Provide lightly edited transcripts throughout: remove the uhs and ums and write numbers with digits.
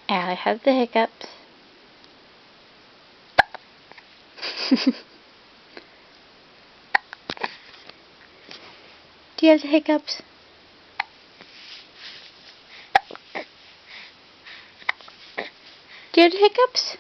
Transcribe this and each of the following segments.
Allie has the hiccups. Do you have the hiccups? Do you have the hiccups?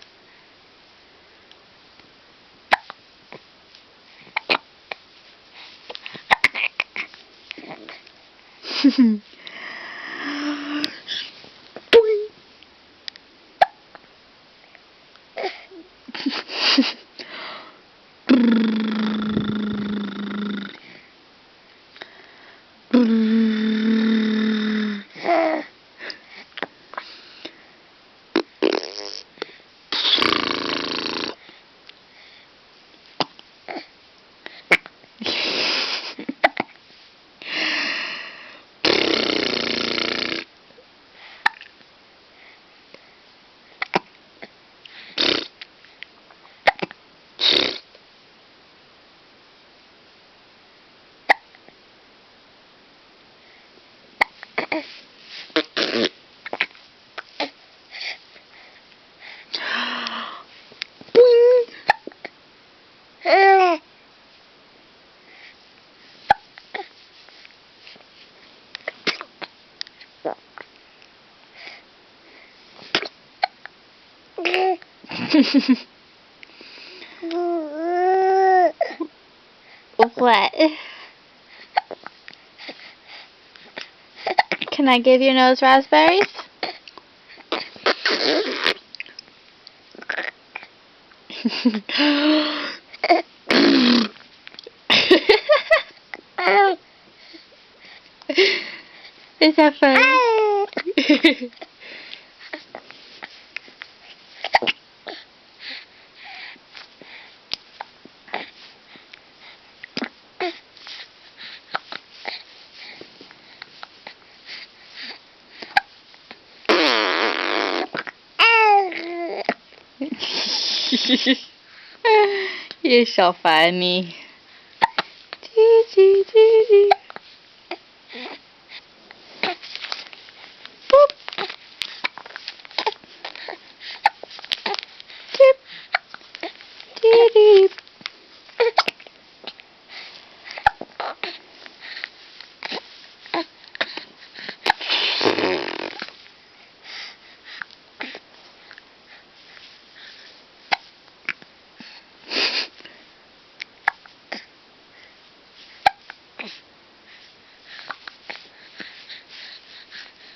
What? Can I give your nose raspberries? Is that funny? You're so funny. Boop. Chip. Dee-dee.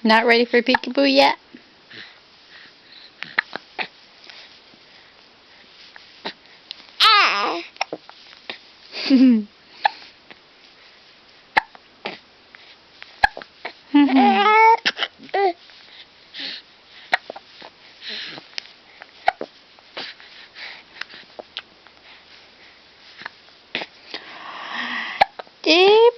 Not ready for peekaboo yet? Deep.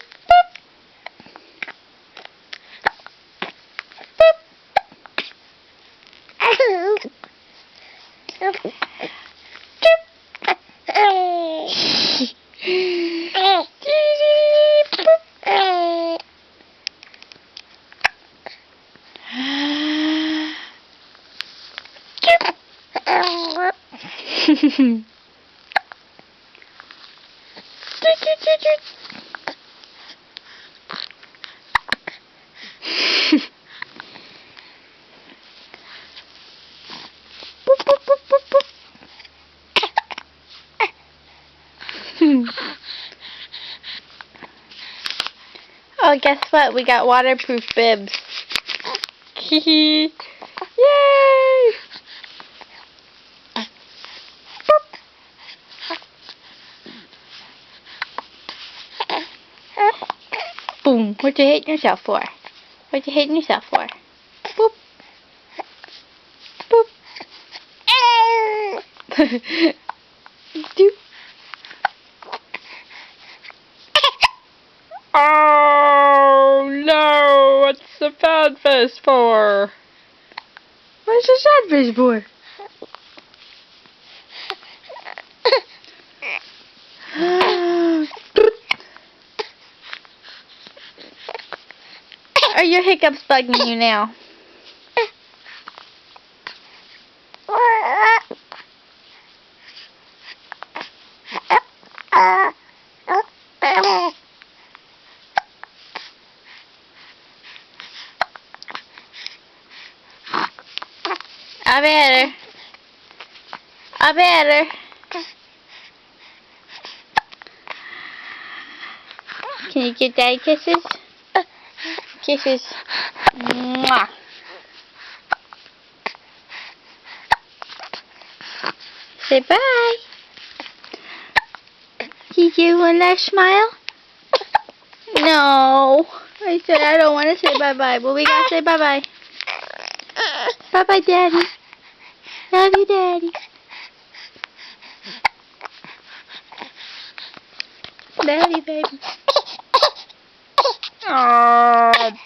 Oh, guess what? We got waterproof bibs. Yay! Boom. What you hating yourself for? What you hating yourself for? Boop. Boop. Doop. Oh no! What's the sad face for? What's the sad face for? Are your hiccups bugging you now? I better. I better. Can you give Daddy kisses? Kisses. Mwah. Say bye. Did you want that smile? No. I said I don't want to say bye-bye, but we gotta say bye-bye. Bye-bye, Daddy. Love you, Daddy. Daddy, baby. Aww.